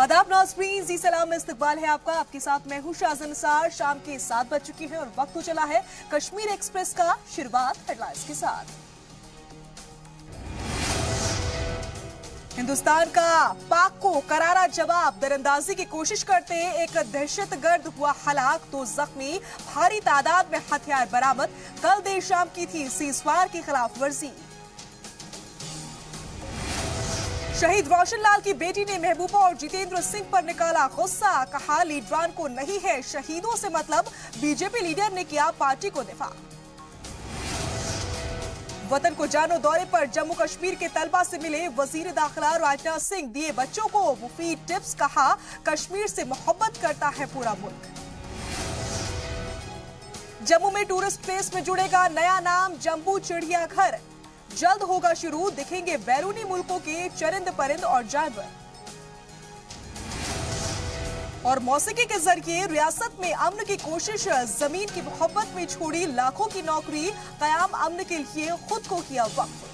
आदाब नाज़रीन, जी सलाम में इस्तकबाल है आपका। आपके साथ मैं हूं शाज़न निसार। शाम के 7 बज चुकी है और वक्त हो चला है कश्मीर एक्सप्रेस का। शुरुआत हेडलाइंस के साथ। हिंदुस्तान का पाक को करारा जवाब, दरअंदाजी की कोशिश करते एक दहशतगर्द हुआ हलाक, 2 जख्मी, भारी तादाद में हथियार बरामद। कल देर शाम की थी सीज़फायर की खिलाफ वर्जी। शहीद रोशन लाल की बेटी ने महबूबा और जितेंद्र सिंह पर निकाला गुस्सा, कहा लीडरान को नहीं है शहीदों से मतलब। बीजेपी लीडर ने किया पार्टी को दिफा। वतन को जानो दौरे पर जम्मू कश्मीर के तलबा से मिले वजीर दाखिला राजनाथ सिंह, दिए बच्चों को मुफीद टिप्स, कहा कश्मीर से मोहब्बत करता है पूरा मुल्क। जम्मू में टूरिस्ट प्लेस में जुड़ेगा नया नाम जम्बू चिड़ियाघर, जल्द होगा शुरू, दिखेंगे बैरूनी मुल्कों के चरिंद परिंद और जानवर। और मौसीकी के जरिए रियासत में अमन की कोशिश, जमीन की मोहब्बत में छोड़ी लाखों की नौकरी, कयाम अमन के लिए खुद को किया वक्फ।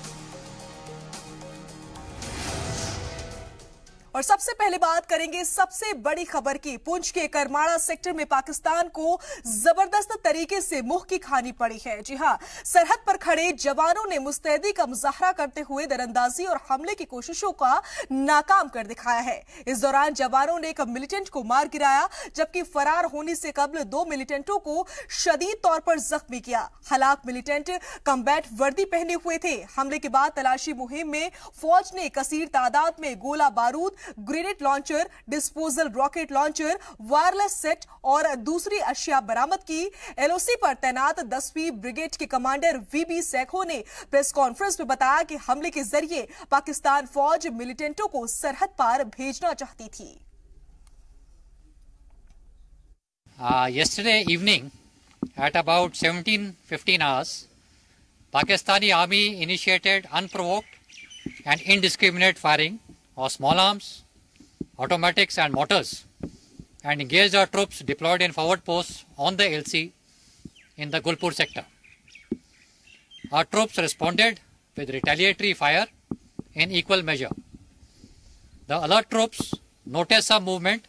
और सबसे पहले बात करेंगे सबसे बड़ी खबर की। पुंछ के करमाड़ा सेक्टर में पाकिस्तान को जबरदस्त तरीके से मुंह की खानी पड़ी है। जी हां, सरहद पर खड़े जवानों ने मुस्तैदी का मुजाहरा करते हुए दरअंदाजी और हमले की कोशिशों का नाकाम कर दिखाया है। इस दौरान जवानों ने एक मिलिटेंट को मार गिराया, जबकि फरार होने से कबल 2 मिलिटेंटों को शदीद तौर पर जख्मी किया। हलाक मिलिटेंट कम्बैट वर्दी पहने हुए थे। हमले के बाद तलाशी मुहिम में फौज ने कसीर तादाद में गोला बारूद, grenade launcher, disposal rocket launcher, wireless set और दूसरी अशिया बरामद की। एलओसी पर तैनात 10वीं ब्रिगेड के कमांडर वीबी सैखो ने प्रेस कॉन्फ्रेंस में बताया कि हमले के जरिए पाकिस्तान फौज मिलिटेंटों को सरहद पार भेजना चाहती थी। Yesterday evening at about 17:15 hours, Pakistani Army initiated unprovoked and indiscriminate firing of small arms, automatics and mortars and engaged our troops deployed in forward posts on the LC in the Gulpur sector. Our troops responded with retaliatory fire in equal measure. The alert troops noticed some movement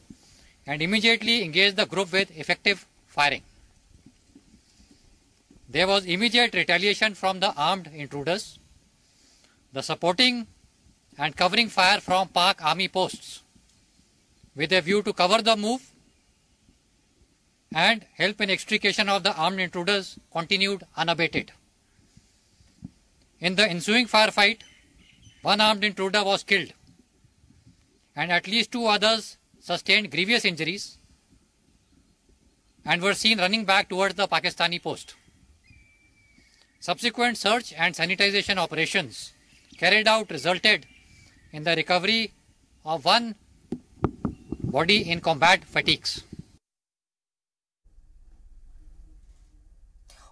and immediately engaged the group with effective firing. There was immediate retaliation from the armed intruders. The supporting and covering fire from Pak army posts with a view to cover the move and help in extrication of the armed intruders continued unabated. In the ensuing firefight, 1 armed intruder was killed and at least 2 others sustained grievous injuries and were seen running back towards the Pakistani post. Subsequent search and sanitization operations carried out resulted in the recovery of 1 body in combat fatigues.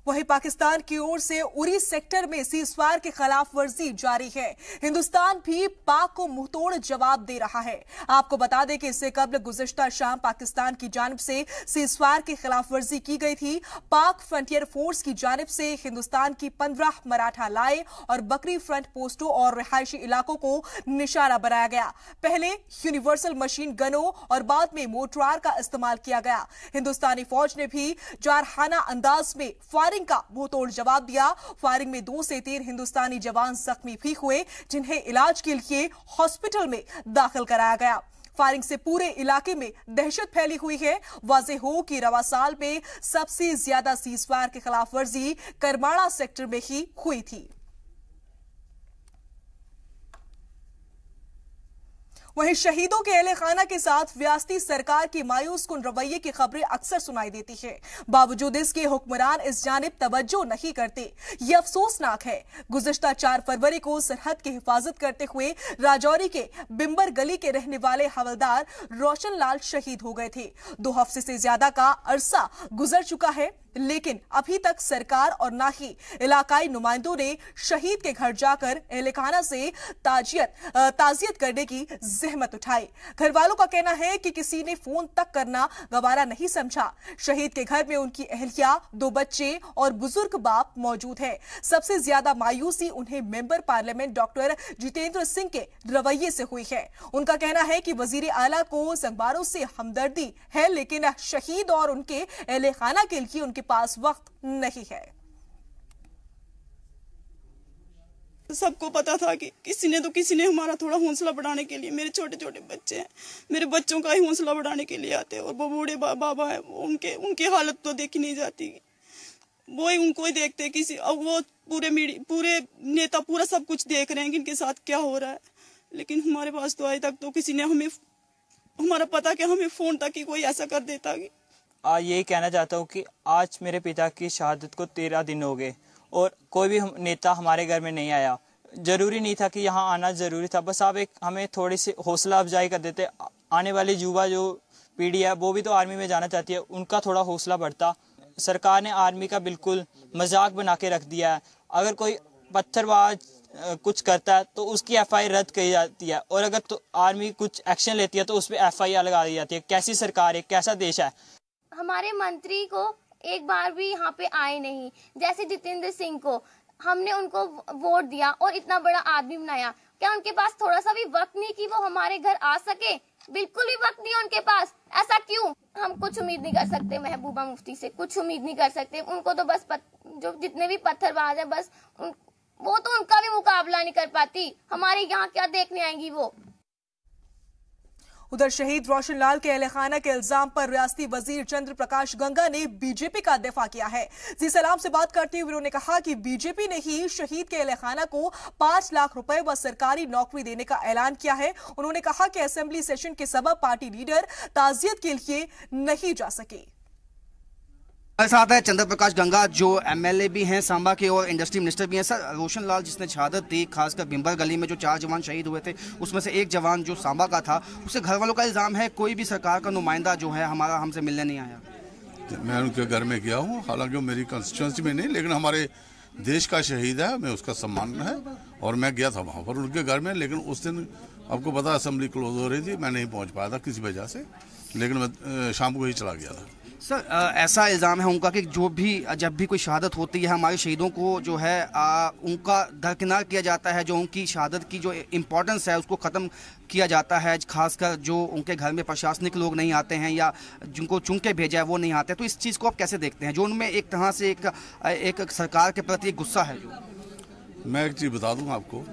वहीं पाकिस्तान की ओर से Uri sector में ceasefire की खिलाफ वर्जी जारी है। हिंदुस्तान भी पाक को मुंहतोड़ जवाब दे रहा है। आपको बता दें कि इससे कबल गुज़िश्ता शाम पाकिस्तान की जानिब से सीज़फायर की खिलाफ वर्जी की गई थी। पाक फ्रंटियर फोर्स की जानिब से हिंदुस्तान की 15 मराठा लाए और बकरी फ्रंट पोस्टों और रिहायशी इलाकों को निशाना बनाया गया। पहले यूनिवर्सल मशीन गनों और बाद में मोर्टार का इस्तेमाल किया गया। हिंदुस्तानी फौज ने भी जारहाना अंदाज में फायरिंग का मुंहतोड़ जवाब दिया। फायरिंग में 2 से 3 हिंदुस्तानी जवान जख्मी भी हुए, जिन्हें इलाज के लिए हॉस्पिटल में दाखिल कराया गया। फायरिंग से पूरे इलाके में दहशत फैली हुई है। वाज़ेह हो कि रवा साल में सबसे ज्यादा सीज़फायर की खिलाफ वर्जी करमाड़ा सेक्टर में ही हुई थी। वहीं शहीदों के अहले खाना के साथ रियासती सरकार की मायूस कुन रवैये की खबरें अक्सर सुनाई देती है। बावजूद इसके हुक्मरान इस जानिब तवज्जो नहीं करते। ये अफसोसनाक है। गुज़िश्ता 4 फरवरी को सरहद की हिफाजत करते हुए राजौरी के बिम्बर गली के रहने वाले हवलदार रोशन लाल शहीद हो गए थे। 2 हफ्ते से ज्यादा का अरसा गुजर चुका है, लेकिन अभी तक सरकार और ना ही इलाकाई नुमाइंदों ने शहीद के घर जाकर अहले खाना से ताजियत करने की जहमत उठाई। घर वालों का कहना है कि किसी ने फोन तक करना गवारा नहीं समझा। शहीद के घर में उनकी अहलिया, 2 बच्चे और बुजुर्ग बाप मौजूद है। सबसे ज्यादा मायूसी उन्हें member parliament doctor Jitendra Singh के रवैये से हुई है। उनका कहना है कि वजीर आला को संगवारों से हमदर्दी है, लेकिन शहीद और उनके अहले खाना के लिए उनके पास वक्त नहीं है। सबको पता था कि किसी ने हमारा थोड़ा हौसला बढ़ाने के लिए, मेरे छोटे छोटे बच्चे हैं, मेरे बच्चों का ही हौसला बढ़ाने के लिए आते हैं। और वो बूढ़े बाबा है, उनकी हालत तो देखी नहीं जाती, वो ही उनको ही देखते किसी। अब वो पूरे नेता पूरा सब कुछ देख रहे हैं कि इनके साथ क्या हो रहा है, लेकिन हमारे पास तो आज तक तो किसी ने हमारा पता कि हमें फोन तक ही कोई ऐसा कर देता कि। यही कहना चाहता हूँ कि आज मेरे पिता की शहादत को 13 दिन हो गए और कोई भी नेता हमारे घर में नहीं आया। जरूरी नहीं था कि यहाँ आना जरूरी था, बस आप हमें थोड़ी सी हौसला अफजाई कर देते। आने वाली युवा जो पीढ़ी है वो भी तो आर्मी में जाना चाहती है, उनका थोड़ा हौसला बढ़ता। सरकार ने आर्मी का बिल्कुल मजाक बना के रख दिया है। अगर कोई पत्थरबाज कुछ करता है तो उसकी FIR रद्द की जाती है, और अगर तो आर्मी कुछ एक्शन लेती है तो उस पर FIR लगा दी जाती है। कैसी सरकार है, कैसा देश है। हमारे मंत्री को एक बार भी यहाँ पे आए नहीं। जैसे जितेंद्र सिंह को हमने उनको वोट दिया और इतना बड़ा आदमी बनाया, क्या उनके पास थोड़ा सा भी वक्त नहीं कि वो हमारे घर आ सके? बिल्कुल भी वक्त नहीं उनके पास। ऐसा क्यों? हम कुछ उम्मीद नहीं कर सकते महबूबा मुफ्ती से, कुछ उम्मीद नहीं कर सकते। उनको तो बस जो जितने भी पत्थरबाज है, बस वो तो उनका भी मुकाबला नहीं कर पाती। हमारे यहाँ क्या देखने आएंगी वो? उधर शहीद रोशन लाल के अहले खाना के इल्जाम पर रियासती वजीर चंद्र प्रकाश गंगा ने बीजेपी का दिफा किया है। जी सलाम से बात करते हुए उन्होंने कहा कि बीजेपी ने ही शहीद के अहले खाना को 5 लाख रुपए व सरकारी नौकरी देने का ऐलान किया है। उन्होंने कहा कि असेंबली सेशन के सबब पार्टी लीडर ताजियत के लिए नहीं जा सके। हमारे साथ है चंद्र प्रकाश गंगा, जो MLA भी हैं सांबा के और इंडस्ट्री मिनिस्टर भी हैं। सर, रोशन लाल जिसने शहादत दी, खासकर बिम्बर गली में जो 4 जवान शहीद हुए थे, उसमें से एक जवान जो सांबा का था, उसके घर वालों का इल्जाम है कोई भी सरकार का नुमाइंदा जो है हमसे मिलने नहीं आया। मैं उनके घर में गया हूँ, हालांकि वो मेरी कंस्टिट्यूंसी में नहीं, लेकिन हमारे देश का शहीद है, मैं उसका सम्मान है और मैं गया था वहाँ पर उनके घर में। लेकिन उस दिन आपको पता असेंबली क्लोज हो रही थी, मैं नहीं पहुँच पाया था किसी वजह से, लेकिन मैं शाम को ही चला गया था। सर, ऐसा इल्ज़ाम है उनका कि जब भी कोई शहादत होती है, हमारे शहीदों को जो है उनका दरकिनार किया जाता है, जो उनकी शहादत की जो इम्पोर्टेंस है उसको ख़त्म किया जाता है। खासकर जो उनके घर में प्रशासनिक लोग नहीं आते हैं या जिनको चुन के भेजा है वो नहीं आते, तो इस चीज़ को आप कैसे देखते हैं, जो उनमें एक तरह से एक सरकार के प्रति एक गुस्सा है? जो मैं एक चीज़ बता दूँ आपको,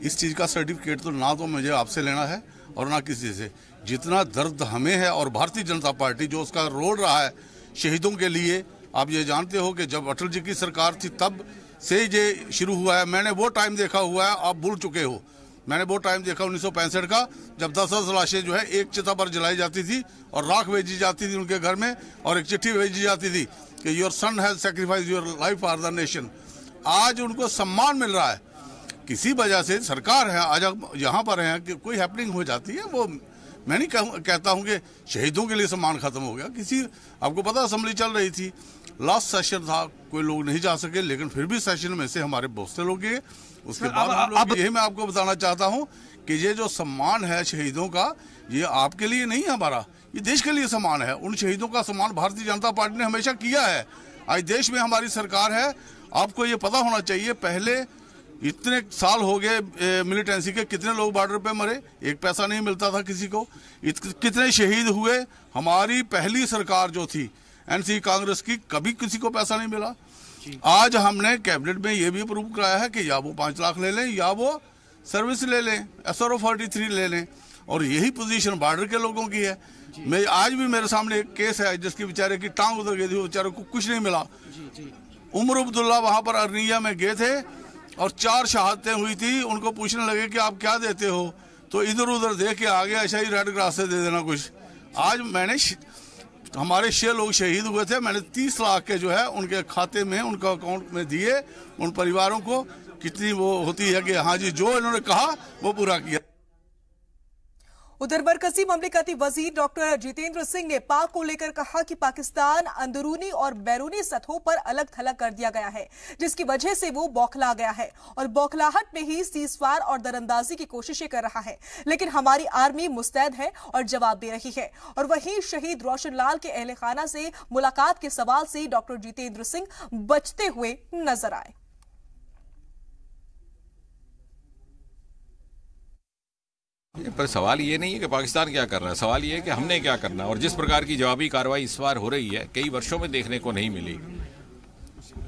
इस चीज़ का सर्टिफिकेट तो ना तो मुझे आपसे लेना है और ना किसी से। जितना दर्द हमें है और भारतीय जनता पार्टी जो उसका रोल रहा है शहीदों के लिए, आप ये जानते हो कि जब अटल जी की सरकार थी तब से ये शुरू हुआ है। मैंने वो टाइम देखा हुआ है, आप भूल चुके हो। मैंने वो टाइम देखा 1965 का, जब 10-10 लाशें जो है एक चिता पर जलाई जाती थी और राख भेजी जाती थी उनके घर में, और एक चिट्ठी भेजी जाती थी कि your son has sacrifice your life for the nation. आज उनको सम्मान मिल रहा है, किसी वजह से सरकार है आज यहाँ पर है कि कोई हैपनिंग हो जाती है, वो मैं नहीं कहता हूँ कि शहीदों के लिए सम्मान खत्म हो गया। आपको पता असेंबली चल रही थी, लास्ट सेशन था, कोई लोग नहीं जा सके, लेकिन फिर भी सेशन में से हमारे बहुत से लोग गए। उसके बाद यही मैं आपको बताना चाहता हूँ कि ये जो सम्मान है शहीदों का, ये आपके लिए नहीं है हमारा, ये देश के लिए सम्मान है। उन शहीदों का सम्मान भारतीय जनता पार्टी ने हमेशा किया है। आज देश में हमारी सरकार है, आपको ये पता होना चाहिए, पहले इतने साल हो गए मिलिटेंसी के, कितने लोग बॉर्डर पे मरे, एक पैसा नहीं मिलता था किसी को, कितने शहीद हुए। हमारी पहली सरकार जो थी NC कांग्रेस की, कभी किसी को पैसा नहीं मिला। आज हमने कैबिनेट में ये भी अप्रूव कराया है कि या वो 5 लाख ले लें या वो सर्विस ले लें, SRO 43 ले लें, और यही पोजीशन बॉर्डर के लोगों की है। मैं आज भी मेरे सामने एक केस है जिसकी बेचारे की टांग उधर गई थी, बेचारे को कुछ नहीं मिला। उमर अब्दुल्ला वहां पर अरनिया में गए थे और 4 शहादतें हुई थी, उनको पूछने लगे कि आप क्या देते हो, तो इधर उधर देख के आ गया, ऐसा ही रेड क्रॉस से दे देना कुछ। आज मैंने हमारे 6 लोग शहीद हुए थे, मैंने 30 लाख के जो है उनके खाते में, उनका अकाउंट में दिए। उन परिवारों को कितनी वो होती है कि हाँ जी जो इन्होंने कहा वो पूरा किया। उधर मरकजी ममलिकती वजीर डॉक्टर जितेंद्र सिंह ने पाक को लेकर कहा कि पाकिस्तान अंदरूनी और बैरूनी सतहों पर अलग थलग कर दिया गया है, जिसकी वजह से वो बौखला गया है और बौखलाहट में ही सीजफायर और दरअंदाजी की कोशिशें कर रहा है। लेकिन हमारी आर्मी मुस्तैद है और जवाब दे रही है। और वहीं शहीद रोशन लाल के अहले खाना से मुलाकात के सवाल से डॉक्टर जितेंद्र सिंह बचते हुए नजर आए। पर सवाल ये नहीं है कि पाकिस्तान क्या कर रहा है, सवाल ये है कि हमने क्या करना है। और जिस प्रकार की जवाबी कार्रवाई इस बार हो रही है, कई वर्षों में देखने को नहीं मिली।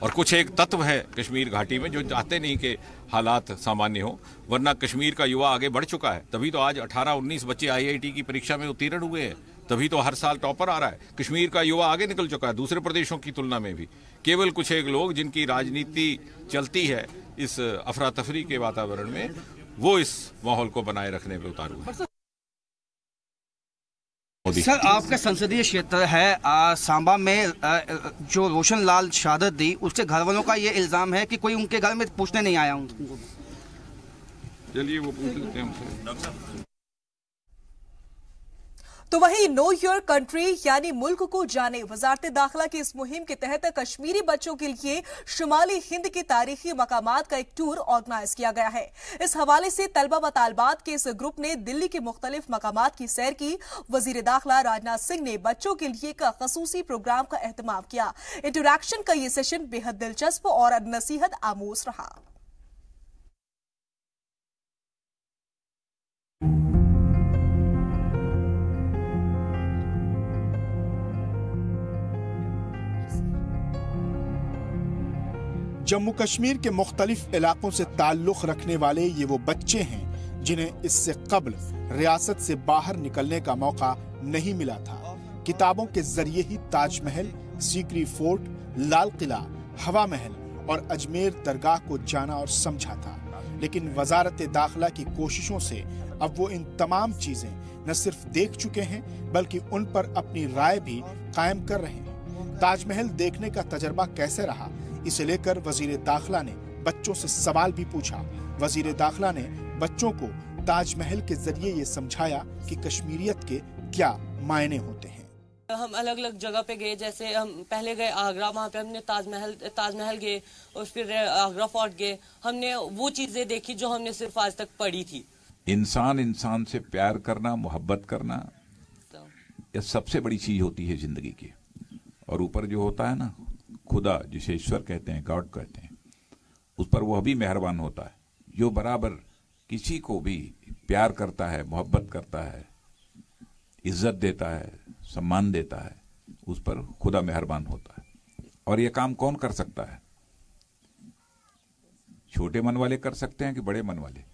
और कुछ एक तत्व है कश्मीर घाटी में जो चाहते नहीं कि हालात सामान्य हो, वरना कश्मीर का युवा आगे बढ़ चुका है। तभी तो आज 18-19 बच्चे IIT की परीक्षा में उत्तीर्ण हुए हैं, तभी तो हर साल टॉपर आ रहा है। कश्मीर का युवा आगे निकल चुका है दूसरे प्रदेशों की तुलना में भी। केवल कुछ एक लोग जिनकी राजनीति चलती है इस अफरा तफरी के वातावरण में, वो इस माहौल को बनाए रखने में उतारू है। सर, आपका संसदीय क्षेत्र है सांबा में, जो रोशन लाल शहादत दी, उसके घर वालों का ये इल्जाम है कि कोई उनके घर में पूछने नहीं आया उनको। चलिए वो पूछ लेते हैं हमसे। तो वहीं नो योर कंट्री यानी मुल्क को जाने वजारत दाखिला की इस मुहिम के तहत कश्मीरी बच्चों के लिए शुमाली हिंद के तारीखी मकामात का एक टूर ऑर्गेनाइज किया गया है। इस हवाले से तलबा व तालबात के इस ग्रुप ने दिल्ली के मुख्तलिफ मकामात की सैर की। वजीर दाखिला राजनाथ सिंह ने बच्चों के लिए एक खसूसी प्रोग्राम का एहतमाम किया। इंटरैक्शन का ये सेशन बेहद दिलचस्प और नसीहत आमोज रहा। जम्मू कश्मीर के मुख्तलिफ इलाकों से ताल्लुक़ रखने वाले ये वो बच्चे हैं जिन्हें इससे कब्ल रियासत से बाहर निकलने का मौका नहीं मिला था। किताबों के जरिए ही ताजमहल, सीकरी फोर्ट, लाल किला, हवा महल और अजमेर दरगाह को जाना और समझा था। लेकिन वजारत दाखिला की कोशिशों से अब वो इन तमाम चीजें न सिर्फ देख चुके हैं बल्कि उन पर अपनी राय भी कायम कर रहे हैं। ताजमहल देखने का तजर्बा कैसे रहा, इसे लेकर वजीर दाखिला ने बच्चों से सवाल भी पूछा। वजीर दाखिला ने बच्चों को ताजमहल के जरिए ये समझाया कि कश्मीरियत के क्या मायने होते हैं। हम अलग अलग जगह पे गए, जैसे हम पहले गए आगरा, वहाँ पे हमने ताजमहल गए और फिर आगरा फोर्ट गए। हमने वो चीजें देखी जो हमने सिर्फ आज तक पढ़ी थी। इंसान से प्यार करना, मोहब्बत करना, यह सबसे बड़ी चीज होती है जिंदगी की। और ऊपर जो होता है ना, खुदा जिसे ईश्वर कहते हैं, गॉड कहते हैं, उस पर वह भी मेहरबान होता है जो बराबर किसी को भी प्यार करता है, मोहब्बत करता है, इज्जत देता है, सम्मान देता है, उस पर खुदा मेहरबान होता है। और ये काम कौन कर सकता है? छोटे मन वाले कर सकते हैं कि बड़े मन वाले?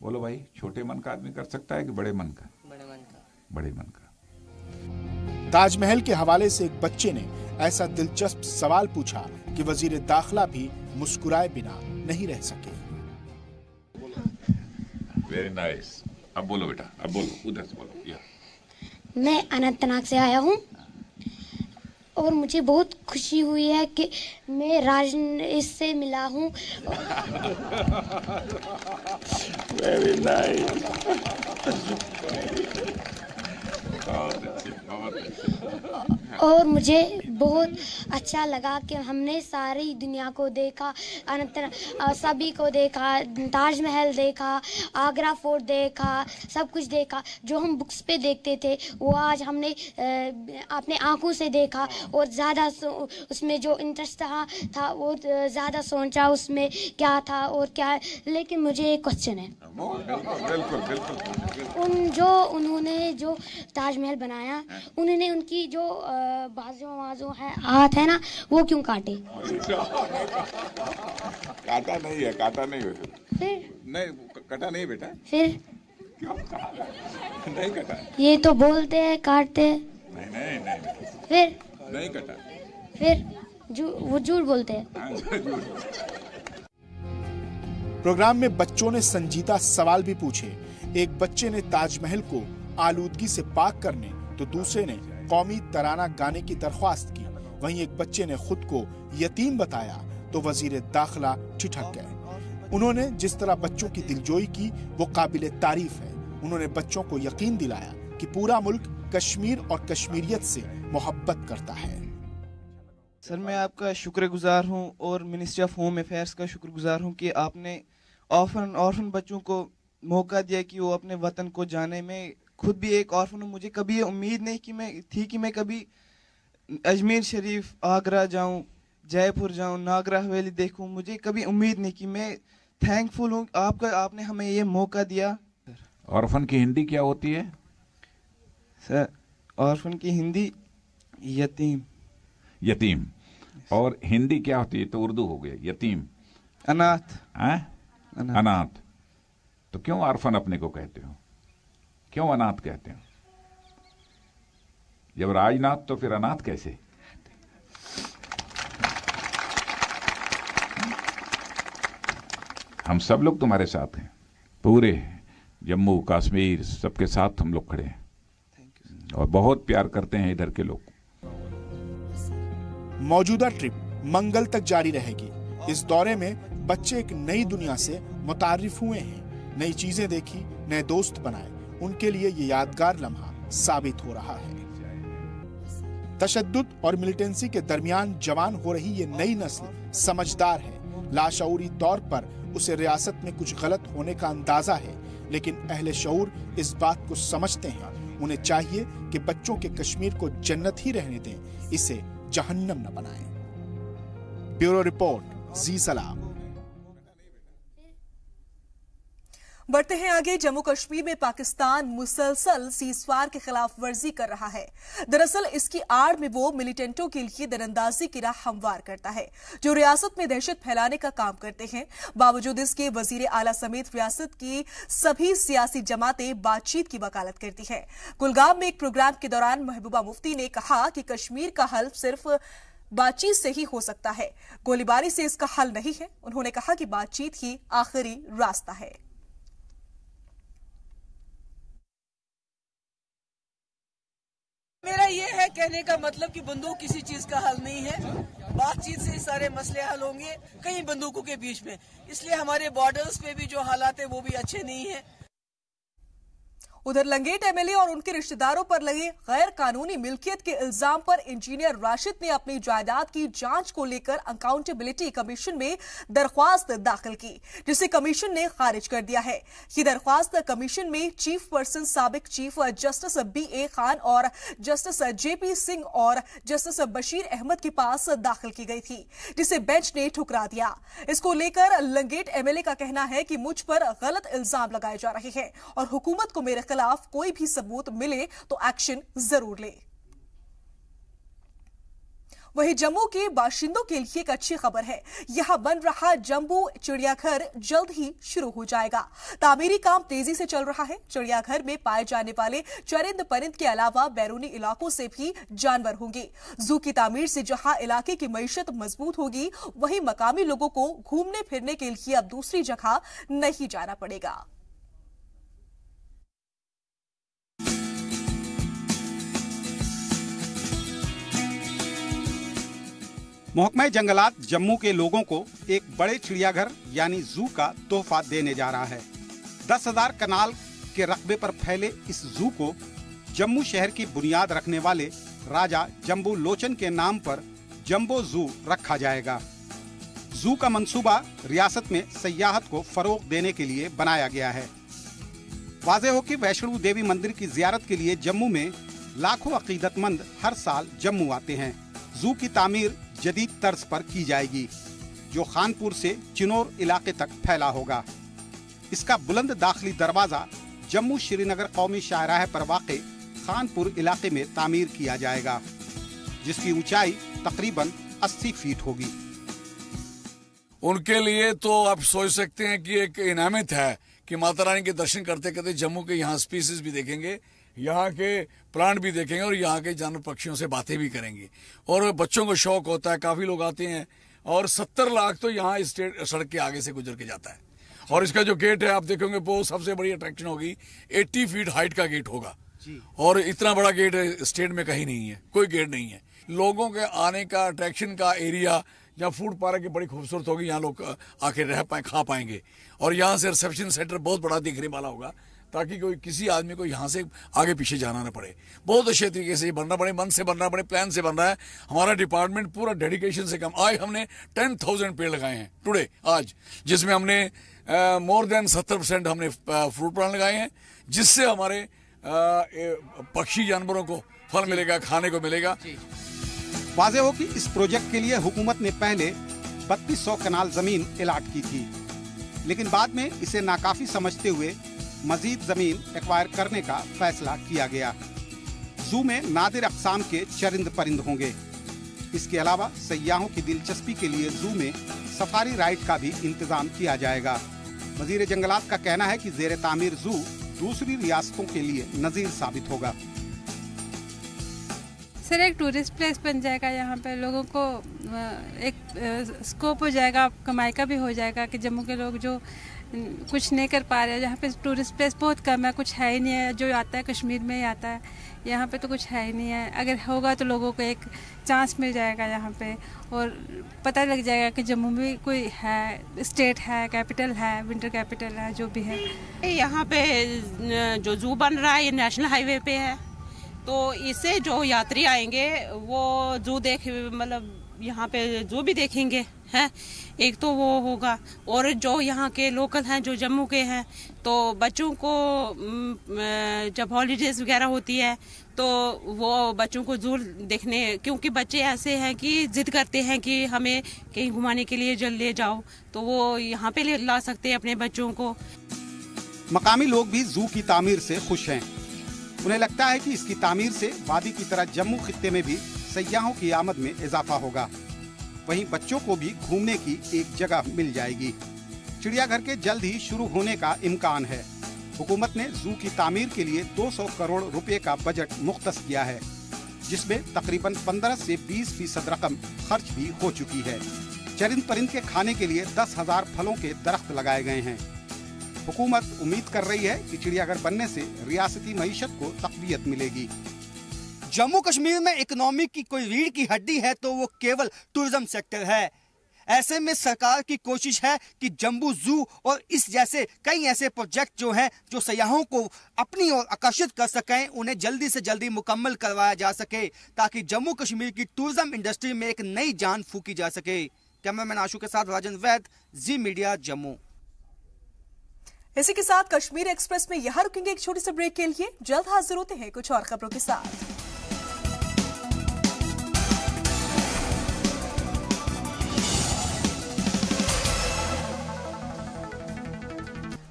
बोलो भाई, छोटे मन का आदमी कर सकता है कि बड़े मन का? बड़े मन का। ताजमहल के हवाले से एक बच्चे ने ऐसा दिलचस्प सवाल पूछा कि वजीर दाखिला भी मुस्कुराए बिना नहीं रह सके। Very nice. अब बोलो बेटा, अब बोलो, उधर से बोलो। या मैं अनंतनाग से आया हूँ और मुझे बहुत खुशी हुई है कि मैं इससे मिला हूँ। Very nice. और मुझे बहुत अच्छा लगा कि हमने सारी दुनिया को देखा, सभी को देखा, ताजमहल देखा, आगरा फोर्ट देखा, सब कुछ देखा। जो हम बुक्स पे देखते थे वो आज हमने अपने आंखों से देखा और ज़्यादा उसमें जो इंटरेस्ट था वो ज़्यादा सोचा उसमें क्या था और क्या। लेकिन मुझे एक क्वेश्चन है, उन्होंने जो ताजमहल बनाया, उन्होंने उनकी जो बाजू है, हाथ है ना, वो क्यों काटे? काटा नहीं है, काटा नहीं है। फिर नहीं कटा नहीं बेटा। फिर क्यों नहीं कटा? ये तो बोलते हैं काटते। नहीं फिर नहीं कटा। फिर वो झूठ बोलते हैं। प्रोग्राम में बच्चों ने संजीदा सवाल भी पूछे। एक बच्चे ने ताजमहल को आलूदगी से पाक करने तो दूसरे ने कौमी तराना गाने की दरख्वास्त की। वहीं एक बच्चे ने खुद को यतीम बताया तो वजीर दाखिला ठिठक गए। उन्होंने जिस तरह बच्चों की दिलजोई की वो काबिले तारीफ है। उन्होंने बच्चों को यकीन दिलाया कि पूरा मुल्क कश्मीर और कश्मीरियत से मोहब्बत करता है। सर, मैं आपका शुक्रगुजार हूं और मिनिस्ट्री ऑफ होम अफेयर्स का शुक्रगुजार हूं कि आपने ऑर्फन बच्चों को मौका दिया कि वो अपने वतन को जाने। में खुद भी एक ऑर्फन हूं, मुझे कभी उम्मीद नहीं कि मैं कभी अजमेर शरीफ, आगरा जाऊं, जयपुर जाऊं, नागरा हवेली देखूं। मुझे कभी उम्मीद नहीं कि मैं थैंकफुल हूं आपने हमें ये मौका दिया। ऑर्फन की हिंदी क्या होती है सर? ऑर्फन की हिंदी यतीम। और हिंदी क्या होती है? तो उर्दू हो गया यतीम, अनाथ। अनाथ। तो क्यों ऑर्फन अपने को कहते हो, क्यों अनाथ कहते हो? जब राजनाथ तो फिर अनाथ कैसे? हम सब लोग तुम्हारे साथ हैं, पूरे जम्मू कश्मीर सबके साथ हम लोग खड़े हैं और बहुत प्यार करते हैं इधर के लोग। मौजूदा ट्रिप मंगल तक जारी रहेगी। इस दौरे में बच्चे एक नई दुनिया से मुतारिफ हुए हैं, नई चीजें देखी, नए दोस्त बनाए। उनके लिए ये यादगार लम्हा साबित हो रहा है। तशद्दुद और मिलिटेंसी के दरमियान जवान हो रही ये नई नस्ल समझदार है। लाशऊरी तौर पर उसे रियासत में कुछ गलत होने का अंदाजा है, लेकिन अहले शऊर इस बात को समझते हैं। उन्हें चाहिए कि बच्चों के कश्मीर को जन्नत ही रहने दें, इसे जहन्नम न बनाएं। ब्यूरो रिपोर्ट, जी सलाम। बढ़ते हैं आगे। जम्मू कश्मीर में पाकिस्तान मुसलसल सीजफायर के खिलाफ वर्जी कर रहा है। दरअसल इसकी आड़ में वो मिलिटेंटों के लिए दरअंदाजी की राह हमवार करता है, जो रियासत में दहशत फैलाने का काम करते हैं। बावजूद इसके वजीर आला समेत रियासत की सभी सियासी जमातें बातचीत की वकालत करती है। कुलगाम में एक प्रोग्राम के दौरान महबूबा मुफ्ती ने कहा कि कश्मीर का हल सिर्फ बातचीत से ही हो सकता है, गोलीबारी से इसका हल नहीं है। उन्होंने कहा कि बातचीत ही आखिरी रास्ता है। मेरा ये है कहने का मतलब कि बंदूक किसी चीज का हल नहीं है, बातचीत से सारे मसले हल होंगे, कई बंदूकों के बीच में। इसलिए हमारे बॉर्डर्स पे भी जो हालात है वो भी अच्छे नहीं है। उधर लंगेट एमएलए और उनके रिश्तेदारों पर लगे गैर कानूनी मिल्कियत के इल्जाम पर इंजीनियर राशिद ने अपनी जायदाद की जांच को लेकर अकाउंटेबिलिटी कमीशन में दरख्वास्त दाखिल की, जिसे कमीशन ने खारिज कर दिया है। ये दरख्वास्त कमीशन में चीफ पर्सन साबिक चीफ जस्टिस BA खान और जस्टिस JP सिंह और जस्टिस बशीर अहमद के पास दाखिल की गई थी, जिसे बेंच ने ठुकरा दिया। इसको लेकर लंगेट एमएलए का कहना है कि मुझ पर गलत इल्जाम लगाए जा रहे हैं और हुकूमत को मेरे खिलाफ कोई भी सबूत मिले तो एक्शन जरूर ले। वहीं जम्मू के बाशिंदों के लिए एक अच्छी खबर है। यहां बन रहा जम्बू चिड़ियाघर जल्द ही शुरू हो जाएगा। तामीरी काम तेजी से चल रहा है। चिड़ियाघर में पाए जाने वाले चरिंद परिंद के अलावा बैरूनी इलाकों से भी जानवर होंगे। जू की तामीर से जहां इलाके की मईशत मजबूत होगी, वहीं मकामी लोगों को घूमने फिरने के लिए अब दूसरी जगह नहीं जाना पड़ेगा। महकमा जंगलात जम्मू के लोगों को एक बड़े चिड़ियाघर यानी जू का तोहफा देने जा रहा है। 10,000 कनाल के रकबे पर फैले इस जू को जम्मू शहर की बुनियाद रखने वाले राजा जम्बू लोचन के नाम पर जम्बो जू रखा जाएगा। जू का मंसूबा रियासत में सयाहत को फरोग देने के लिए बनाया गया है। वाज़ेह हो कि वैष्णो देवी मंदिर की जियारत के लिए जम्मू में लाखों अकीदतमंद हर साल जम्मू आते हैं। जू की तामीर जदीद तर्ज पर की जाएगी, जो खानपुर से चिनोर इलाके तक फैला होगा। इसका बुलंद दाखिली दरवाजा जम्मू श्रीनगर कौमी शाहराह पर वाक़े खानपुर इलाके में तामीर किया जाएगा, जिसकी ऊंचाई तकरीबन 80 फीट होगी। उनके लिए तो आप सोच सकते हैं कि एक इनामत है कि माता रानी के दर्शन करते करते जम्मू के यहाँ स्पीसीज भी देखेंगे, यहाँ के प्लांट भी देखेंगे और यहाँ के जानवर पक्षियों से बातें भी करेंगे। और बच्चों को शौक होता है, काफी लोग आते हैं और 70 लाख तो यहाँ इस सड़क के आगे से गुजर के जाता है। और इसका जो गेट है आप देखेंगे वो सबसे बड़ी अट्रैक्शन होगी। 80 फीट हाइट का गेट होगा और इतना बड़ा गेट स्टेट में कहीं नहीं है, कोई गेट नहीं है। लोगों के आने का अट्रैक्शन का एरिया यहाँ फूड पार्क बड़ी खूबसूरत होगी, यहाँ लोग आके रह पाए खा पाएंगे। और यहाँ से रिसेप्शन सेंटर बहुत बड़ा दिखने वाला होगा ताकि कोई किसी आदमी को यहाँ से आगे पीछे जाना ना पड़े। बहुत अच्छे तरीके से ये बनना पड़े, मन से बनना पड़े, प्लान से बन रहा है। हमारा डिपार्टमेंट पूरा डेडिकेशन से काम। आज हमने 10,000 पेड़ लगाए हैं टुडे आज, जिसमें हमने मोर देन 70% हमने फ्रूट प्लांट लगाए हैं, जिससे हमारे पक्षी जानवरों को फल मिलेगा, खाने को मिलेगा। वाज़ेह हो कि इस प्रोजेक्ट के लिए हुकूमत ने पहले 3200 कनाल जमीन अलॉट की थी, लेकिन बाद में इसे नाकाफी समझते हुए मजीद जमीन एक्वायर करने का फैसला किया गया। जू में नादिर अक़साम के चरिंद परिंद होंगे। इसके अलावा सयाहों की दिलचस्पी के लिए जू में सफारी राइड का भी इंतजाम किया जाएगा। वज़ीर जंगलात का कहना है कि ज़ेर तामीर जू दूसरी रियासतों के लिए नज़ीर साबित होगा। सर, एक टूरिस्ट प्लेस बन जाएगा, यहाँ पे लोगों को एक स्कोप हो जाएगा, कमाई का भी हो जाएगा कि जम्मू के लोग जो कुछ नहीं कर पा रहे हैं, यहाँ पे टूरिस्ट प्लेस बहुत कम है, कुछ है ही नहीं है। जो आता है कश्मीर में ही आता है, यहाँ पे तो कुछ है ही नहीं है। अगर होगा तो लोगों को एक चांस मिल जाएगा यहाँ पे, और पता लग जाएगा कि जम्मू में कोई है, स्टेट है, कैपिटल है, विंटर कैपिटल है, जो भी है। यहाँ पे जो जू बन रहा है ये नेशनल हाईवे पे है, तो इससे जो यात्री आएंगे वो जू देख, मतलब यहाँ पे जू भी देखेंगे हैं, एक तो वो होगा। और जो यहाँ के लोकल हैं, जो जम्मू के हैं, तो बच्चों को जब हॉलीडेज वगैरह होती है तो वो बच्चों को जू देखने, क्योंकि बच्चे ऐसे हैं कि जिद करते हैं कि हमें कहीं घुमाने के लिए जल्द ले जाओ, तो वो यहाँ पे ले ला सकते हैं अपने बच्चों को। मकामी लोग भी जू की तामीर से खुश हैं। उन्हें लगता है कि इसकी तामीर से वादी की तरह जम्मू खित्ते में भी सयाहों की आमद में इजाफा होगा। वहीं बच्चों को भी घूमने की एक जगह मिल जाएगी। चिड़ियाघर के जल्द ही शुरू होने का इम्कान है। हुकूमत ने जू की तामीर के लिए 200 करोड़ रुपए का बजट मुख्तस किया है, जिसमें तकरीबन 15 से 20% रकम खर्च भी हो चुकी है। चरिंद परिंद के खाने के लिए 10,000 फलों के दरख्त लगाए गए हैं। हुकूमत उम्मीद कर रही है कि चिड़ियाघर बनने से रियासती मईशत को तक़वियत मिलेगी। जम्मू कश्मीर में इकोनॉमी की कोई रीढ़ की हड्डी है तो वो केवल टूरिज्म सेक्टर है। ऐसे में सरकार की कोशिश है कि जम्बू जू और इस जैसे कई ऐसे प्रोजेक्ट जो हैं, जो सयाहों को अपनी ओर आकर्षित कर सकें, उन्हें जल्दी से जल्दी मुकम्मल करवाया जा सके, ताकि जम्मू कश्मीर की टूरिज्म इंडस्ट्री में एक नई जान फूकी जा सके। कैमरामैन आशु के साथ राजन वैद, जी मीडिया, जम्मू। इसी के साथ कश्मीर एक्सप्रेस में यहाँ रुकेंगे एक छोटे से ब्रेक के लिए। जल्द हाजिर होते हैं कुछ और खबरों के साथ।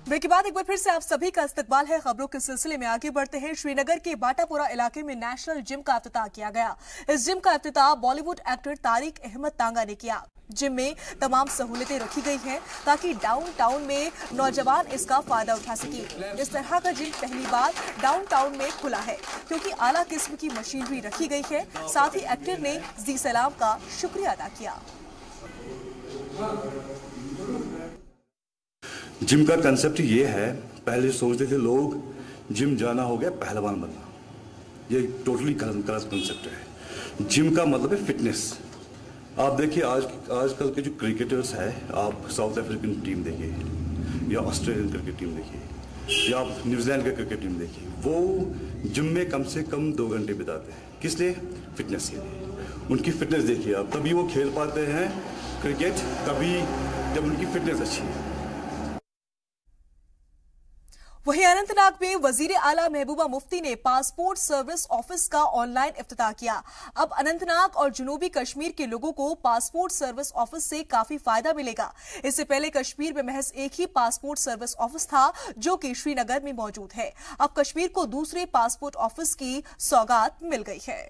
ब्रेक के बाद एक बार फिर से आप सभी का इस्तकबाल है। खबरों के सिलसिले में आगे बढ़ते हैं। श्रीनगर के बाटापुरा इलाके में नेशनल जिम का इफ्तिताह किया गया। इस जिम का इफ्तिताह बॉलीवुड एक्टर तारिक अहमद तांगा ने किया। जिम में तमाम सहूलतें रखी गई हैं ताकि डाउनटाउन में नौजवान इसका फायदा उठा सके। इस तरह का जिम पहली बार डाउनटाउन में खुला है, क्योंकि आला किस्म की मशीनरी रखी गई है। साथ ही एक्टर ने जी सलाम का शुक्रिया अदा किया। जिम का कंसेप्ट ये है, पहले सोचते थे लोग जिम जाना हो गया पहलवान बनना, ये टोटली गलत कंसेप्ट है। जिम का मतलब है फिटनेस। आप देखिए आजकल के जो क्रिकेटर्स हैं, आप साउथ अफ्रीकन टीम देखिए या ऑस्ट्रेलियन क्रिकेट टीम देखिए या आप न्यूजीलैंड का क्रिकेट टीम देखिए, वो जिम में कम से कम 2 घंटे बिताते हैं। किस लिए? फिटनेस के लिए। उनकी फिटनेस देखिए आप, तभी वो खेल पाते हैं क्रिकेट, तभी जब उनकी फिटनेस अच्छी है। वहीं अनंतनाग में वजीर आला महबूबा मुफ्ती ने पासपोर्ट सर्विस ऑफिस का ऑनलाइन इफ्तिताह किया। अब अनंतनाग और जनूबी कश्मीर के लोगों को पासपोर्ट सर्विस ऑफिस से काफी फायदा मिलेगा। इससे पहले कश्मीर में महज एक ही पासपोर्ट सर्विस ऑफिस था, जो कि श्रीनगर में मौजूद है। अब कश्मीर को दूसरे पासपोर्ट ऑफिस की सौगात मिल गई है।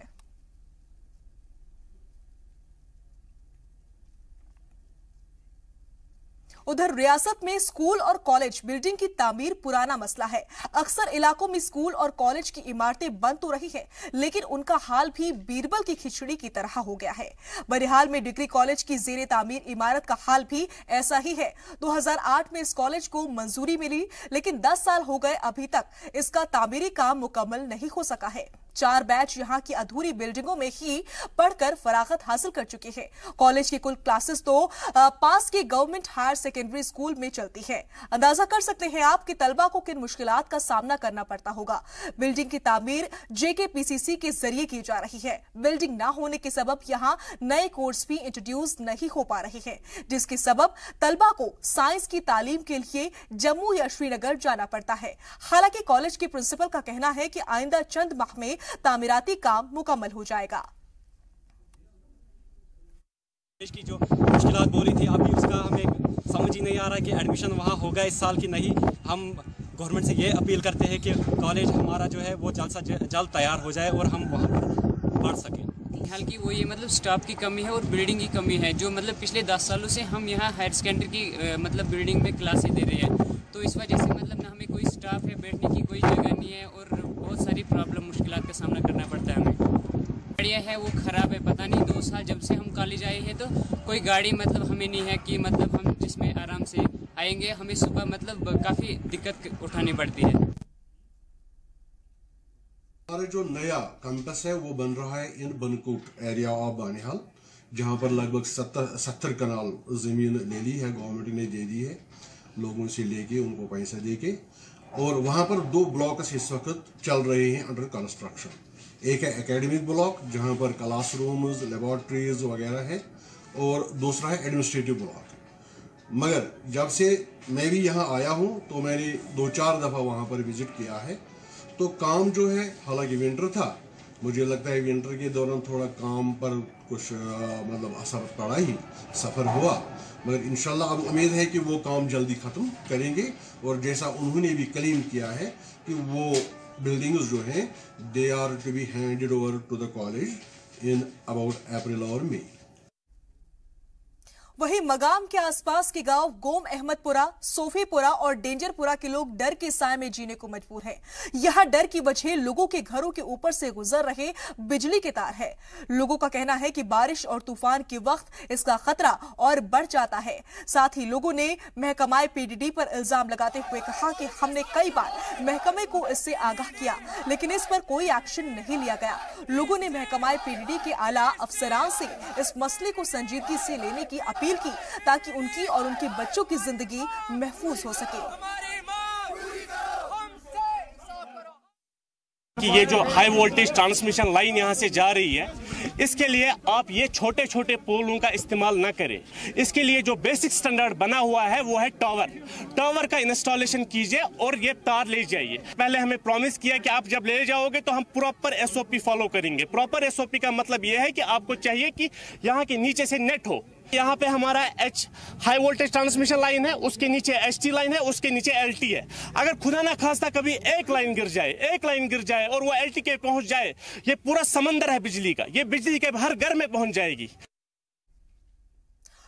उधर रियासत में स्कूल और कॉलेज बिल्डिंग की तामीर पुराना मसला है। अक्सर इलाकों में स्कूल और कॉलेज की इमारतें बन तो रही है, लेकिन उनका हाल भी बीरबल की खिचड़ी की तरह हो गया है। बहरहाल में डिग्री कॉलेज की जेरे तामीर इमारत का हाल भी ऐसा ही है। 2008 में इस कॉलेज को मंजूरी मिली, लेकिन 10 साल हो गए, अभी तक इसका तामीरी काम मुकम्मल नहीं हो सका है। 4 बैच यहां की अधूरी बिल्डिंगों में ही पढ़कर फरागत हासिल कर चुके हैं। कॉलेज की कुल क्लासेस तो पास के गवर्नमेंट हायर सेकेंडरी स्कूल में चलती है। अंदाजा कर सकते हैं आप कि तलबा को किन मुश्किलात का सामना करना पड़ता होगा। बिल्डिंग की तामीर JKPCC के जरिए की जा रही है। बिल्डिंग न होने के सबब यहां नए कोर्स भी इंट्रोड्यूस नहीं हो पा रहे हैं, जिसके सबब तलबा को साइंस की तालीम के लिए जम्मू या श्रीनगर जाना पड़ता है। हालांकि कॉलेज के प्रिंसिपल का कहना है कि आइंदा चंद माह में तामीराती काम मुकम्मल हो जाएगा। की जो मुश्किलात बोली थी अभी उसका हमें समझ ही नहीं आ रहा कि एडमिशन वहाँ होगा इस साल की नहीं। हम गवर्नमेंट से ये अपील करते हैं कि कॉलेज हमारा जो है वो जल्द से जल्द तैयार हो जाए और हम वहाँ पर पढ़ सकें। फिलहाल की वो ये मतलब स्टाफ की कमी है और बिल्डिंग की कमी है। जो मतलब पिछले 10 सालों से हम यहाँ हायर सेकेंडरी की मतलब बिल्डिंग में क्लासेस दे रहे हैं, तो इस वजह से मतलब ना हमें कोई स्टाफ है, बैठने की कोई जगह नहीं है और बहुत सारी प्रॉब्लम मुश्किलात का सामना करना पड़ता है हमें। गाड़ियाँ है वो ख़राब है, पता नहीं 2 साल जब से हम कॉलेज आए हैं तो कोई गाड़ी मतलब हमें नहीं है कि मतलब हम जिसमें आराम से आएंगे। हमें सुबह मतलब काफ़ी दिक्कत उठानी पड़ती है। हमारा जो नया कैंपस है वो बन रहा है इन बनकोट एरिया ऑफ बानिहाल, जहाँ पर लगभग 70 कनाल ज़मीन ले ली है, गवर्नमेंट ने दे दी है लोगों से लेके, उनको पैसा देके। और वहाँ पर 2 ब्लॉक्स इस वक्त चल रहे हैं अंडर कंस्ट्रक्शन। एक है एकेडमिक ब्लॉक जहाँ पर क्लासरूम्स, लेबॉर्ट्रीज वगैरह है, और दूसरा है एडमिनिस्ट्रेटिव ब्लॉक। मगर जब से मैं भी यहाँ आया हूँ तो मैंने 2-4 दफ़ा वहाँ पर विजिट किया है, तो काम जो है, हालांकि विंटर था, मुझे लगता है विंटर के दौरान थोड़ा काम पर कुछ मतलब असर पड़ा ही, सफ़र हुआ, मगर इंशाल्लाह अब उम्मीद है कि वो काम जल्दी ख़त्म करेंगे। और जैसा उन्होंने भी क्लेम किया है कि वो बिल्डिंग्स जो हैं they are to be handed over to the college in about April और मई। वहीं मगाम के आसपास के गांव गोम अहमदपुरा, सोफीपुरा और डेंजरपुरा के लोग डर के साए में जीने को मजबूर हैं। यहां डर की वजह लोगों के घरों के ऊपर से गुजर रहे बिजली के तार है। लोगों का कहना है कि बारिश और तूफान के वक्त इसका खतरा और बढ़ जाता है। साथ ही लोगों ने महकमा PDD पर इल्जाम लगाते हुए कहा कि हमने कई बार महकमे को इससे आगाह किया, लेकिन इस पर कोई एक्शन नहीं लिया गया। लोगों ने महकमा PDD के आला अफसरान से इस मसले को संजीदगी से लेने की अपील की, ताकि उनकी और उनके बच्चों की जिंदगी महफूज हो सके। कि ये जो हाई वोल्टेज ट्रांसमिशन लाइन यहाँ से जा रही है, इसके लिए आप ये छोटे छोटे पोलों का इस्तेमाल न करें। इसके लिए जो बेसिक स्टैंडर्ड बना हुआ है वो है टावर का इंस्टॉलेशन कीजिए और ये तार ले जाइए। पहले हमें प्रॉमिस किया कि आप जब ले जाओगे तो हम प्रॉपर SOP फॉलो करेंगे। प्रॉपर SOP का मतलब ये है कि आपको चाहिए कि यहाँ के नीचे से नेट हो। यहाँ पे हमारा हाई वोल्टेज ट्रांसमिशन लाइन है, उसके नीचे HT लाइन है, उसके नीचे LT है। अगर खुदा ना खास्ता कभी एक लाइन गिर जाए और वो LT के पहुंच जाए, ये पूरा समंदर है बिजली का, ये बिजली के हर घर में पहुंच जाएगी।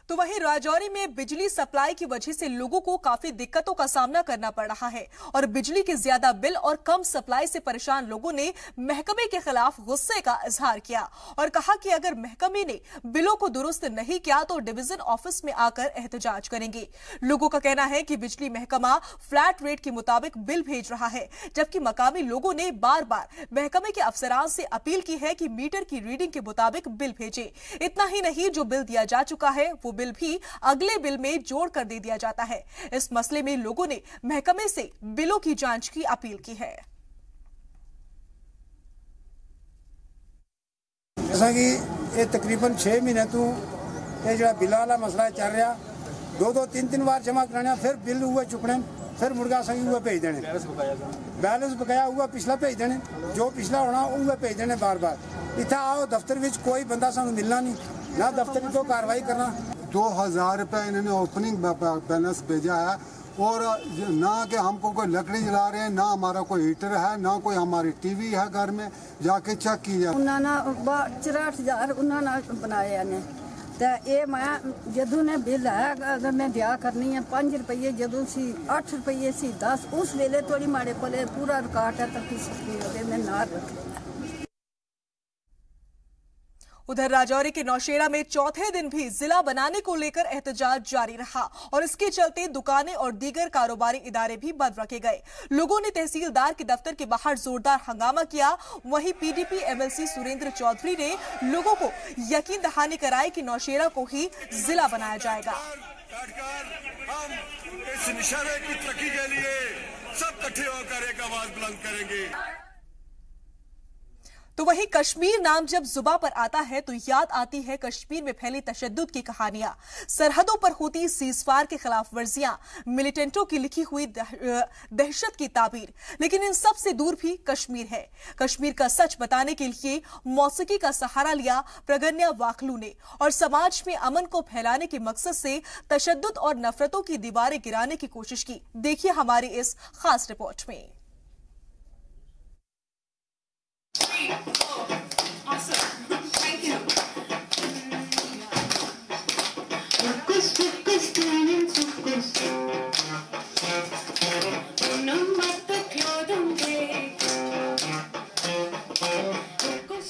तो वहीं राजौरी में बिजली सप्लाई की वजह से लोगों को काफी दिक्कतों का सामना करना पड़ रहा है और बिजली के ज्यादा बिल और कम सप्लाई से परेशान लोगों ने महकमे के खिलाफ गुस्से का इजहार किया और कहा कि अगर महकमे ने बिलों को दुरुस्त नहीं किया तो डिवीजन ऑफिस में आकर एहतजाज करेंगे। लोगों का कहना है कि बिजली महकमा फ्लैट रेट के मुताबिक बिल भेज रहा है, जबकि मकामी लोगों ने बार बार महकमे के अफसरान से अपील की है कि मीटर की रीडिंग के मुताबिक बिल भेजे। इतना ही नहीं, जो बिल दिया जा चुका है वो बिल भी अगले बिल में जोड़ कर दे दिया जाता है। इस मसले में लोगों ने महकमे से बिलों की जांच की अपील की है। जैसा कि ये तकरीबन 6 महीने तो ये जो बिल वाला मसला चल रहा, 2-3 बार जमा कराने, फिर बिल हुए चुकने, फिर मुर्गा संगी हुए भेज देने, बैलेंस बकाया हुआ पिछला भेज देने, जो पिछला होना हुए भेज देने बार बार। इतना आओ दफ्तर में कोई बंदा सानू मिलना नहीं, ना दफ्तर तो कार्रवाई करना। 2000 रुपये इन्होंने ओपनिंग बैलेंस भेजा है और ना कि हमको कोई लकड़ी जला रहे हैं, ना हमारा कोई हीटर है, ना कोई हमारी टीवी है घर में, जाके चेक कीजिए। उन्होंने 64,000 उन्होंने बनाया ने तो ये मैं जदों ने बिल है अगर मैं दिया करनी है 5 रुपये, जदों सी 8 रुपये सी 10, उस वेले थोड़ी माड़े को पूरा रिकॉर्ड है तो किसी मैं ना रख। उधर राजौरी के नौशेरा में चौथे दिन भी जिला बनाने को लेकर एहतजाज जारी रहा और इसके चलते दुकानें और दीगर कारोबारी इदारे भी बंद रखे गए। लोगों ने तहसीलदार के दफ्तर के बाहर जोरदार हंगामा किया। वहीं पीडीपी एमएलसी सुरेंद्र चौधरी ने लोगों को यकीन दहानी कराई कि नौशेरा को ही जिला बनाया जाएगा। इस निशाने की तरक्की के लिए सब इकट्ठे होकर एक आवाज बुलंद करेंगे। तो वहीं कश्मीर नाम जब जुबान पर आता है तो याद आती है कश्मीर में फैली तशद्दुद की कहानियां, सरहदों पर होती सीजफायर के खिलाफ वर्जियां, मिलिटेंटों की लिखी हुई दहशत की ताबीर। लेकिन इन सब से दूर भी कश्मीर है। कश्मीर का सच बताने के लिए मौसीकी का सहारा लिया प्रगन्या वाखलू ने और समाज में अमन को फैलाने के मकसद से तशद्दुद और नफरतों की दीवारें गिराने की कोशिश की। देखिए हमारी इस खास रिपोर्ट में।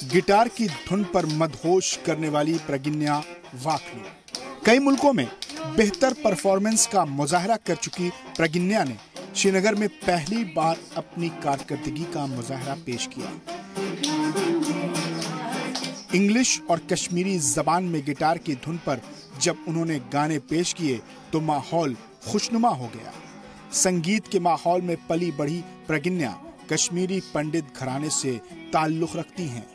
गिटार की धुन पर मदहोश करने वाली प्रगन्या वाखलू। कई मुल्कों में बेहतर परफॉर्मेंस का मुजाहरा कर चुकी प्रगन्या ने श्रीनगर में पहली बार अपनी कारकर्दगी का मुजाहरा पेश किया। इंग्लिश और कश्मीरी जबान में गिटार की धुन पर जब उन्होंने गाने पेश किए तो माहौल खुशनुमा हो गया। संगीत के माहौल में पली बढ़ी प्रगन्या कश्मीरी पंडित घराने से ताल्लुक रखती हैं।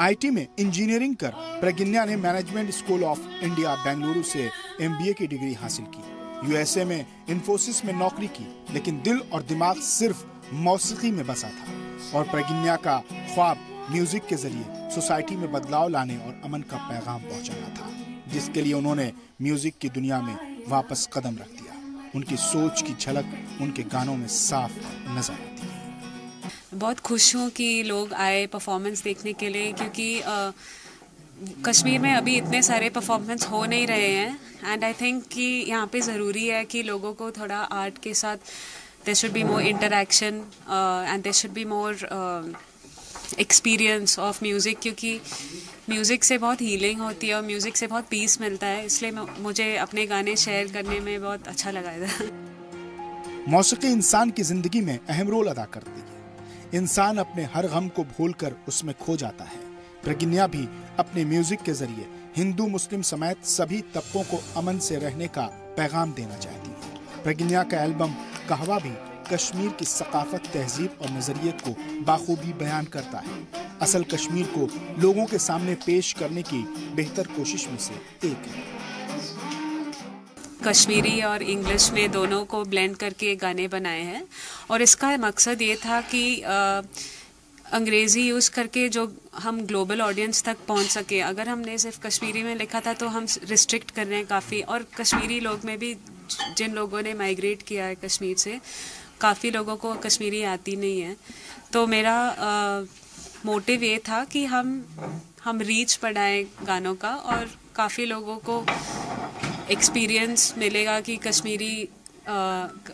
आईटी में इंजीनियरिंग कर प्रगन्या ने management school of India Bengaluru से एमबीए की डिग्री हासिल की। यूएसए में इन्फोसिस में नौकरी की, लेकिन दिल और दिमाग सिर्फ मौसीकी में बसा था और प्रगन्या का ख्वाब म्यूजिक के जरिए सोसाइटी में बदलाव लाने और अमन का पैगाम पहुंचाना था, जिसके लिए उन्होंने म्यूजिक की दुनिया में वापस कदम रख दिया। उनकी सोच की झलक उनके गानों में साफ नजर आती है। बहुत खुश हूँ कि लोग आए परफॉर्मेंस देखने के लिए, क्योंकि कश्मीर में अभी इतने सारे परफॉर्मेंस हो नहीं रहे हैं एंड आई थिंक कि यहाँ पे ज़रूरी है कि लोगों को थोड़ा आर्ट के साथ there should be more interaction and there should be more experience of music, क्योंकि म्यूज़िक से बहुत हीलिंग होती है और म्यूज़िक से बहुत पीस मिलता है। इसलिए मुझे अपने गाने शेयर करने में बहुत अच्छा लगा था। मौसीकी इंसान की जिंदगी में अहम रोल अदा करती है। इंसान अपने हर गम को भूलकर उसमें खो जाता है। प्रगन्या भी अपने म्यूजिक के जरिए हिंदू मुस्लिम समेत सभी तबकों को अमन से रहने का पैगाम देना चाहती है। प्रगन्या का एल्बम कहवा भी कश्मीर की सकाफत, तहजीब और नजरिए को बाखूबी बयान करता है। असल कश्मीर को लोगों के सामने पेश करने की बेहतर कोशिश में से एक है। कश्मीरी और इंग्लिश में दोनों को ब्लेंड करके गाने बनाए हैं और इसका मकसद ये था कि अंग्रेज़ी यूज़ करके जो हम ग्लोबल ऑडियंस तक पहुंच सके। अगर हमने सिर्फ कश्मीरी में लिखा था तो हम रिस्ट्रिक्ट कर रहे हैं काफ़ी, और कश्मीरी लोग में भी जिन लोगों ने माइग्रेट किया है कश्मीर से, काफ़ी लोगों को कश्मीरी आती नहीं है। तो मेरा मोटिव ये था कि हम रीच बढ़ाएं गानों का और काफ़ी लोगों को एक्सपीरियंस मिलेगा कि कश्मीरी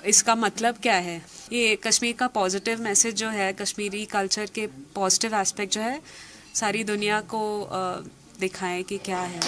इसका मतलब क्या है। ये कश्मीर का पॉजिटिव मैसेज जो है, कश्मीरी कल्चर के पॉजिटिव एस्पेक्ट जो है, सारी दुनिया को दिखाएं कि क्या है।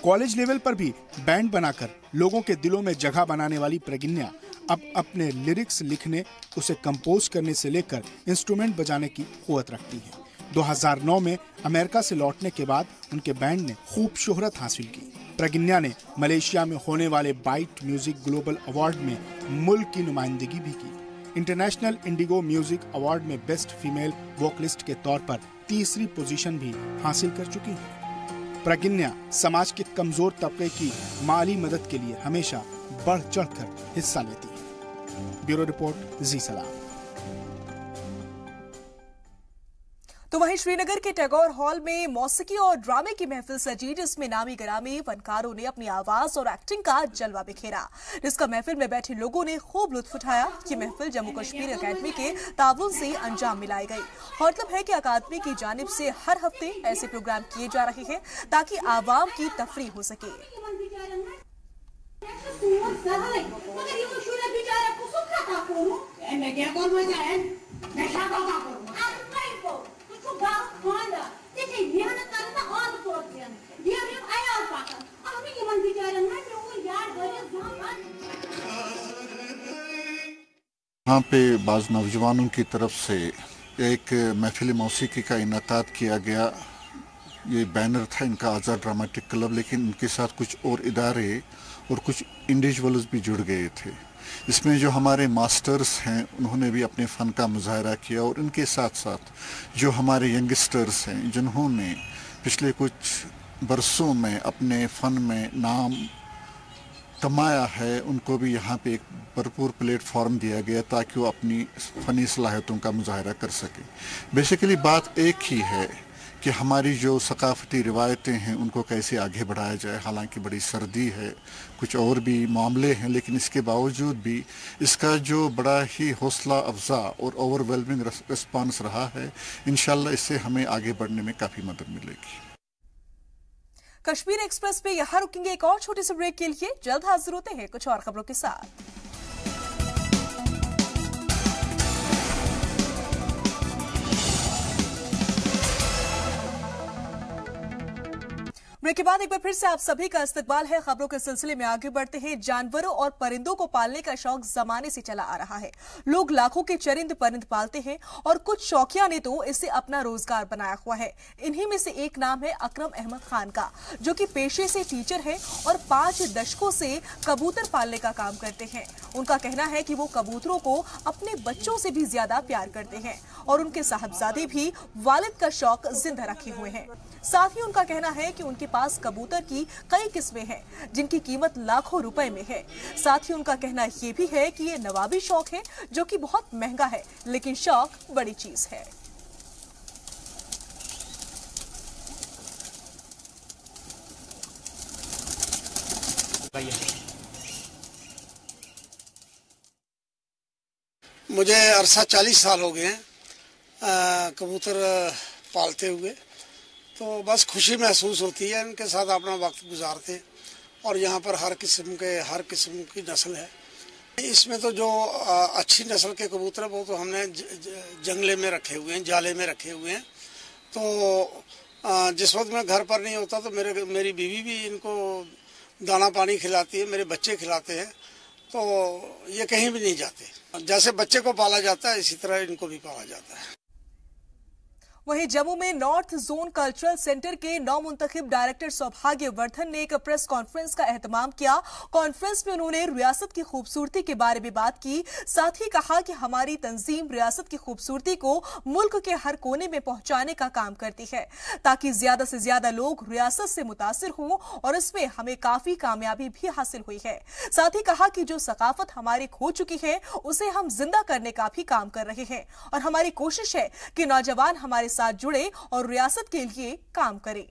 कॉलेज लेवल पर भी बैंड बनाकर लोगों के दिलों में जगह बनाने वाली प्रगन्या अब अपने लिरिक्स लिखने, उसे कंपोज करने से लेकर इंस्ट्रूमेंट बजाने की क़ुव्वत रखती है। 2009 में अमेरिका से लौटने के बाद उनके बैंड ने खूब शोहरत हासिल की। प्रगन्या ने मलेशिया में होने वाले बाइट म्यूजिक ग्लोबल अवार्ड में मुल्क की नुमाइंदगी भी की। इंटरनेशनल इंडिगो म्यूजिक अवार्ड में बेस्ट फीमेल वोकलिस्ट के तौर पर तीसरी पोजीशन भी हासिल कर चुकी है। प्रगन्या समाज के कमजोर तबके की माली मदद के लिए हमेशा बढ़ चढ़कर हिस्सा लेती है। ब्यूरो रिपोर्ट, जी सलाम। तो वहीं श्रीनगर के टैगोर हॉल में मौसीकी और ड्रामे की महफिल सजी, जिसमें नामी गिरामी फनकारों ने अपनी आवाज और एक्टिंग का जलवा बिखेरा, जिसका महफिल में बैठे लोगों ने खूब लुत्फ उठाया। ये महफिल जम्मू कश्मीर अकेडमी के ताउन से अंजाम मिलाई गई। गौरतलब है कि अकादमी की जानिब से हर हफ्ते ऐसे प्रोग्राम किए जा रहे हैं ताकि आवाम की तफरीह हो सके। यहाँ पे बाज़ नौजवानों की तरफ से एक महफिल मौसीकी का इनेकाद किया गया। ये बैनर था इनका आज़ाद ड्रामेटिक क्लब, लेकिन इनके साथ कुछ और इदारे और कुछ इंडिविजुअल्स भी जुड़ गए थे। इसमें जो हमारे मास्टर्स हैं उन्होंने भी अपने फ़न का मुजाहरा किया, और इनके साथ साथ जो हमारे यंगस्टर्स हैं जिन्होंने पिछले कुछ बरसों में अपने फ़न में नाम कमाया है, उनको भी यहाँ पे एक भरपूर प्लेटफॉर्म दिया गया ताकि वो अपनी फ़नी सलाहियतों का मुजाहरा कर सकें। बेसिकली बात एक ही है कि हमारी जो सकाफ़ती रिवायतें हैं उनको कैसे आगे बढ़ाया जाए। हालांकि बड़ी सर्दी है, कुछ और भी मामले हैं, लेकिन इसके बावजूद भी इसका जो बड़ा ही हौसला अफजा और ओवरवेलमिंग रिस्पांस रहा है, इंशाल्लाह इससे हमें आगे बढ़ने में काफ़ी मदद मिलेगी। कश्मीर एक्सप्रेस पे यहाँ रुकेंगे एक और छोटे से ब्रेक के लिए। जल्द हाजिर होते हैं कुछ और खबरों के साथ। ब्रेक के बाद एक बार फिर से आप सभी का इस्तकबाल है। खबरों के सिलसिले में आगे बढ़ते हैं। जानवरों और परिंदों को पालने का शौक जमाने से चला आ रहा है। लोग लाखों के चरिंद परिंद पालते हैं और कुछ शौकिया ने तो इसे अपना रोजगार बनाया हुआ है। इन्हीं में से एक नाम है अकरम अहमद खान का, जो कि पेशे से टीचर है और 5 दशकों से कबूतर पालने का काम करते हैं। उनका कहना है कि वो कबूतरों को अपने बच्चों से भी ज्यादा प्यार करते हैं और उनके साहबजादे भी वालिद का शौक जिंदा रखे हुए हैं। साथ ही उनका कहना है कि उनके पास कबूतर की कई किस्में हैं जिनकी कीमत लाखों रुपए में है। साथ ही उनका कहना ये भी है कि ये नवाबी शौक है जो कि बहुत महंगा है, लेकिन शौक बड़ी चीज है। मुझे अरसा 40 साल हो गए हैं कबूतर पालते हुए, तो बस खुशी महसूस होती है। इनके साथ अपना वक्त गुजारते हैं और यहाँ पर हर किस्म की नस्ल है। इसमें तो जो अच्छी नस्ल के कबूतर है वो तो हमने जंगले में रखे हुए हैं, जाले में रखे हुए हैं। तो जिस वक्त मैं घर पर नहीं होता तो मेरी बीवी भी इनको दाना पानी खिलाती है, मेरे बच्चे खिलाते हैं, तो ये कहीं भी नहीं जाते। जैसे बच्चे को पाला जाता है इसी तरह इनको भी पाला जाता है। वहीं जम्मू में नॉर्थ जोन कल्चरल सेंटर के नवमुंतखब डायरेक्टर सौभाग्य वर्धन ने एक प्रेस कॉन्फ्रेंस का एहतमाम किया। कॉन्फ्रेंस में उन्होंने रियासत की खूबसूरती के बारे में बात की। साथ ही कहा कि हमारी तंजीम रियासत की खूबसूरती को मुल्क के हर कोने में पहुंचाने का काम करती है ताकि ज्यादा से ज्यादा लोग रियासत से मुतासिर हों, और इसमें हमें काफी कामयाबी भी हासिल हुई है। साथ ही कहा कि जो सकाफत हमारी खो चुकी है उसे हम जिंदा करने का भी काम कर रहे हैं और हमारी कोशिश है कि नौजवान हमारे साथ जुड़े और रियासत के लिए काम करें।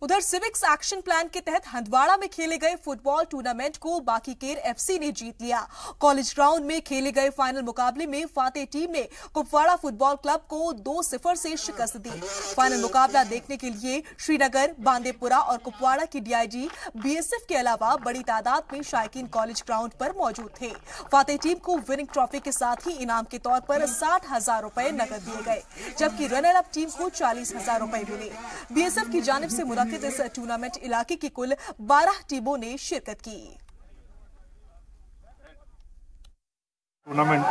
उधर सिविक्स एक्शन प्लान के तहत हंदवाड़ा में खेले गए फुटबॉल टूर्नामेंट को बाकीकेर एफसी ने जीत लिया। कॉलेज ग्राउंड में खेले गए फाइनल मुकाबले में फातेह टीम ने कुपवाड़ा फुटबॉल क्लब को 2-0 से शिकस्त दी। फाइनल मुकाबला देखने के लिए श्रीनगर, बांदीपुरा और कुपवाड़ा की डीआईजी, बीएसएफ के अलावा बड़ी तादाद में शायकीन कॉलेज ग्राउंड पर मौजूद थे। फातेह टीम को विनिंग ट्रॉफी के साथ ही इनाम के तौर पर 60,000 रुपए नकद दिए गए, जबकि रनर अप टीम को 40,000 रुपए मिले। बीएसएफ की जानिब से मुनक्किद इस टूर्नामेंट इलाके की कुल 12 टीमों ने शिरकत की। Tournament.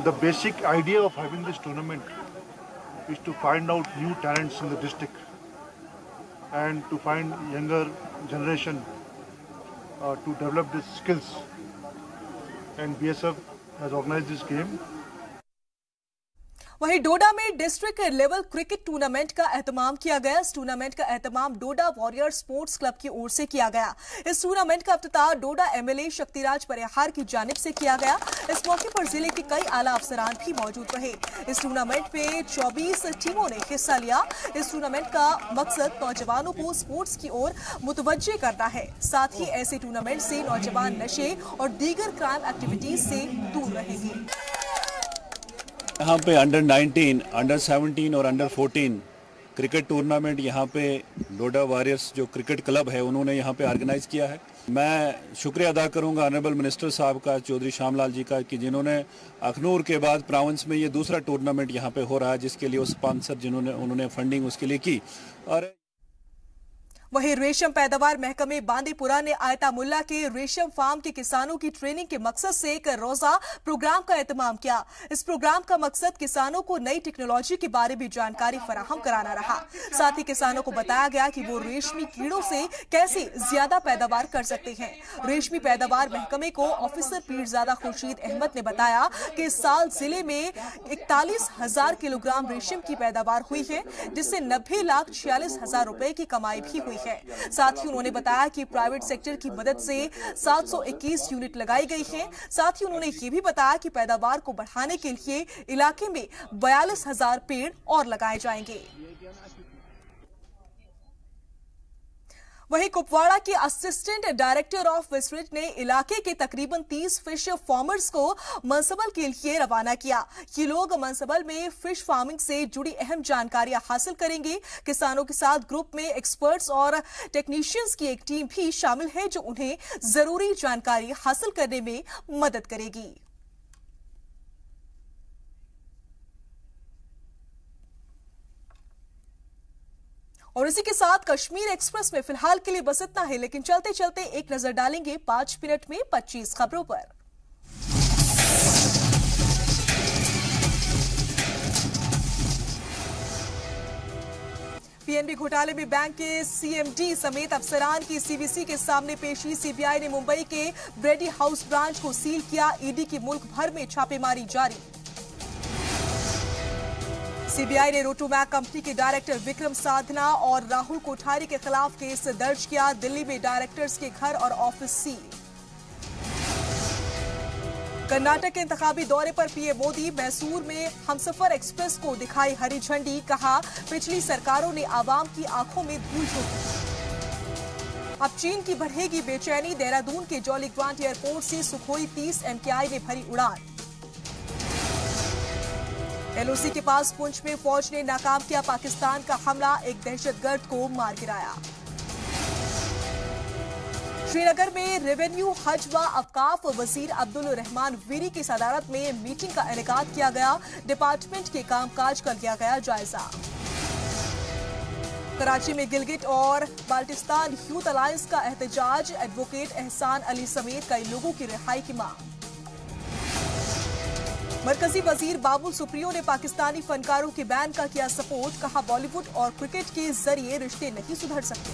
The basic idea of having this tournament is to find out new talents in the district and to find younger generation to develop these skills. And BSF has organized this game. वहीं डोडा में district level cricket tournament का एहतमाम किया गया। इस tournament का एहतमाम डोडा warrior sports club की ओर से किया गया। इस टूर्नामेंट का इफ्तिताह डोडा एमएलए शक्तिराज परिहार की जानिब से किया गया। इस मौके पर जिले के कई आला अफसरान भी मौजूद रहे। इस टूर्नामेंट में 24 टीमों ने हिस्सा लिया। इस टूर्नामेंट का मकसद नौजवानों को स्पोर्ट्स की ओर मुतवज्जे करना है। साथ ही ऐसे टूर्नामेंट से नौजवान नशे और दीगर क्राइम एक्टिविटीज से दूर रहेंगे। यहाँ पे अंडर 19, अंडर 17 और अंडर 14 क्रिकेट टूर्नामेंट यहाँ पे डोडा वॉरियर्स जो क्रिकेट क्लब है उन्होंने यहाँ पे ऑर्गेनाइज किया है। मैं शुक्रिया अदा करूँगा ऑनरेबल मिनिस्टर साहब का, चौधरी श्यामलाल जी का, कि जिन्होंने अखनूर के बाद प्रोविंस में ये दूसरा टूर्नामेंट यहाँ पे हो रहा है, जिसके लिए वो स्पॉन्सर उन्होंने फंडिंग उसके लिए की। और वहीं रेशम पैदावार महकमे बांदीपुरा ने आयता मुल्ला के रेशम फार्म के किसानों की ट्रेनिंग के मकसद से एक रोजा प्रोग्राम का एहतमाम किया। इस प्रोग्राम का मकसद किसानों को नई टेक्नोलॉजी के बारे में जानकारी फराहम कराना रहा। साथ ही किसानों को बताया गया कि वो रेशमी कीड़ों से कैसे ज्यादा पैदावार कर सकते हैं। रेशमी पैदावार महकमे को ऑफिसर पीरजादा खुर्शीद अहमद ने बताया कि इस साल जिले में 41,000 किलोग्राम रेशम की पैदावार हुई है, जिससे 90,46,000 रुपए की कमाई भी हुई है। साथ ही उन्होंने बताया कि प्राइवेट सेक्टर की मदद से 721 यूनिट लगाई गई हैं। साथ ही उन्होंने ये भी बताया कि पैदावार को बढ़ाने के लिए इलाके में 42,000 पेड़ और लगाए जाएंगे। वहीं कुपवाड़ा के असिस्टेंट डायरेक्टर ऑफ फिशरीज ने इलाके के तकरीबन 30 फिश फार्मर्स को मनसबल के लिए रवाना किया। ये लोग मनसबल में फिश फार्मिंग से जुड़ी अहम जानकारियां हासिल करेंगे। किसानों के साथ ग्रुप में एक्सपर्ट्स और टेक्नीशियंस की एक टीम भी शामिल है, जो उन्हें जरूरी जानकारी हासिल करने में मदद करेगी। और इसी के साथ कश्मीर एक्सप्रेस में फिलहाल के लिए बस इतना है, लेकिन चलते चलते एक नजर डालेंगे 5 मिनट में 25 खबरों पर। पीएनबी घोटाले में बैंक के सीएमडी समेत अफसरान की सीवीसी के सामने पेशी। सीबीआई ने मुंबई के ब्रेडी हाउस ब्रांच को सील किया। ईडी की मुल्क भर में छापेमारी जारी। सीबीआई ने रोटोमैक कंपनी के डायरेक्टर विक्रम साधना और राहुल कोठारी के खिलाफ केस दर्ज किया। दिल्ली में डायरेक्टर्स के घर और ऑफिस सील। कर्नाटक के इंतखाबी दौरे पर पीएम मोदी। मैसूर में हमसफर एक्सप्रेस को दिखाई हरी झंडी। कहा, पिछली सरकारों ने आवाम की आंखों में धूल झोंकी। अब चीन की बढ़ेगी बेचैनी। देहरादून के जॉली ग्रांट एयरपोर्ट से सुखोई 30 MKI ने भरी उड़ान। एलओसी के पास पुंछ में फौज ने नाकाम किया पाकिस्तान का हमला। एक दहशतगर्द को मार गिराया। श्रीनगर में रेवेन्यू, हज व अवकाफ वजीर अब्दुल रहमान वीरी की सदारत में मीटिंग का इनेकाद किया गया। डिपार्टमेंट के कामकाज का लिया गया जायजा। कराची में गिलगिट और बाल्टिस्तान यूथ अलायंस का एहतजाज। एडवोकेट एहसान अली समेत कई लोगों की रिहाई की मांग। मरकजी वजीर बाबुल सुप्रियो ने पाकिस्तानी फनकारों के बैन का किया सपोर्ट। कहा, बॉलीवुड और क्रिकेट के जरिए रिश्ते नहीं सुधर सकते।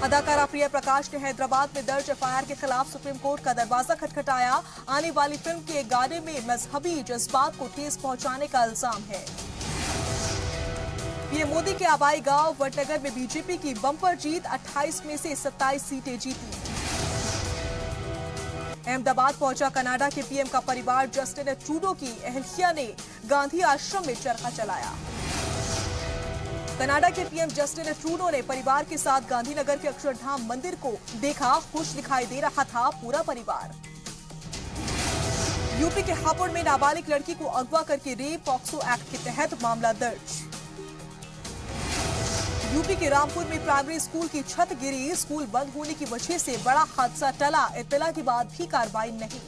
अदाकारा प्रिया प्रकाश ने हैदराबाद में दर्ज एफआईआर के खिलाफ सुप्रीम कोर्ट का दरवाजा खटखटाया। आने वाली फिल्म के गाने में मजहबी जज्बात को ठेस पहुंचाने का इल्जाम है। पीएम मोदी के आबाई गांव वडनगर में बीजेपी की बम्पर जीत। 28 में से 27 सीटें जीती। अहमदाबाद पहुंचा कनाडा के पीएम का परिवार। जस्टिन ट्रूडो की अहलिया ने गांधी आश्रम में चरखा चलाया। कनाडा के पीएम जस्टिन ट्रूडो ने परिवार के साथ गांधीनगर के अक्षरधाम मंदिर को देखा। खुश दिखाई दे रहा था पूरा परिवार। यूपी के हापुड़ में नाबालिग लड़की को अगवा करके रेप, पॉक्सो एक्ट के तहत मामला दर्ज। यूपी के रामपुर में प्राइमरी स्कूल की छत गिरी। स्कूल बंद होने की वजह से बड़ा हादसा टला। इत्तला के बाद भी कार्रवाई नहीं।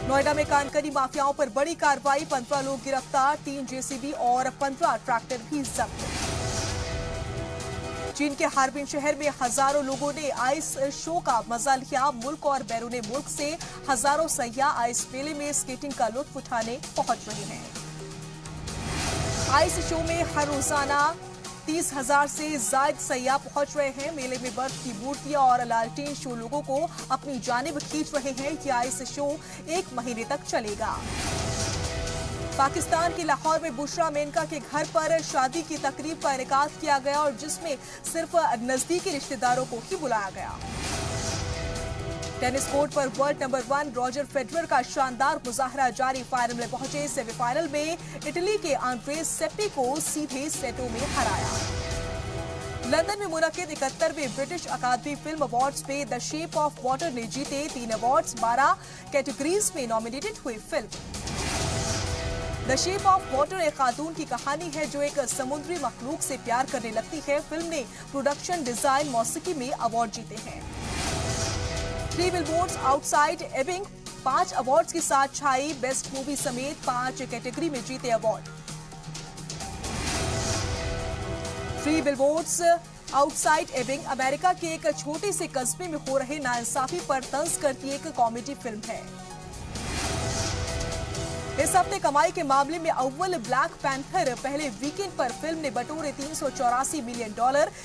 नोएडा में कानकनी माफियाओं पर बड़ी कार्रवाई। 15 लोग गिरफ्तार। 3 जेसीबी और 15 ट्रैक्टर भी जब्त। चीन के हार्बिन शहर में हजारों लोगों ने आइस शो का मजा लिया। मुल्क और बैरूने मुल्क से हजारों सैयाह आइस मेले में स्केटिंग का लुत्फ उठाने पहुंच रहे हैं। आइस शो में हर रोजाना 30,000 से ज्यादा सैयाह पहुंच रहे हैं। मेले में बर्फ की मूर्तियां और लालटेन शो लोगों को अपनी जानिब खींच रहे हैं। यह आइस शो 1 महीने तक चलेगा। पाकिस्तान के लाहौर में बुशरा मेनका के घर पर शादी की तकरीब का इनेकाद किया गया और जिसमें सिर्फ नजदीकी रिश्तेदारों को ही बुलाया गया। टेनिस कोर्ट पर वर्ल्ड नंबर 1 रॉजर फेडरर का शानदार मुजाहरा जारी। फाइनल में पहुंचे। सेमीफाइनल में इटली के आंद्रे सेप्पी को सीधे सेटों में हराया। लंदन में मुनक्किद 71वें ब्रिटिश अकादमी फिल्म अवार्ड्स में द शेप ऑफ वाटर ने जीते 3 अवार्ड्स। 12 कैटेगरीज में नॉमिनेटेड हुई film. The shape of water एक खातून की कहानी है जो एक समुद्री मखलूक से प्यार करने लगती है। फिल्म ने प्रोडक्शन, डिजाइन, मौसीकी में अवार्ड जीते हैं। 3 बिलबोर्ड्स आउटसाइड एबिंग 5 अवार्ड्स के साथ छाई। बेस्ट मूवी समेत 5 कैटेगरी में जीते award. 3 billboards outside Ebbing America के एक छोटे से कस्बे में हो रहे नाइंसाफी पर तंज करती एक कॉमेडी फिल्म है। इस हफ्ते कमाई के मामले में अव्वल ब्लैक पैंथर। पहले वीकेंड पर फिल्म ने बटोरे $384 मिलियन।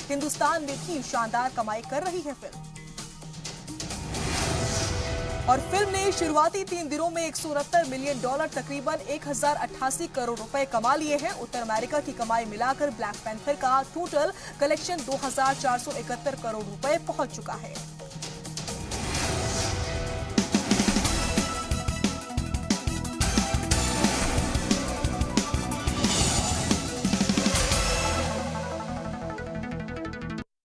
हिंदुस्तान में भी शानदार कमाई कर रही है फिल्म। और फिल्म ने शुरुआती 3 दिनों में $169 मिलियन, तकरीबन 1088 करोड़ रुपए कमा लिए हैं। उत्तर अमेरिका की कमाई मिलाकर ब्लैक पैंथर का टोटल कलेक्शन 2471 करोड़ रुपए पहुंच चुका है।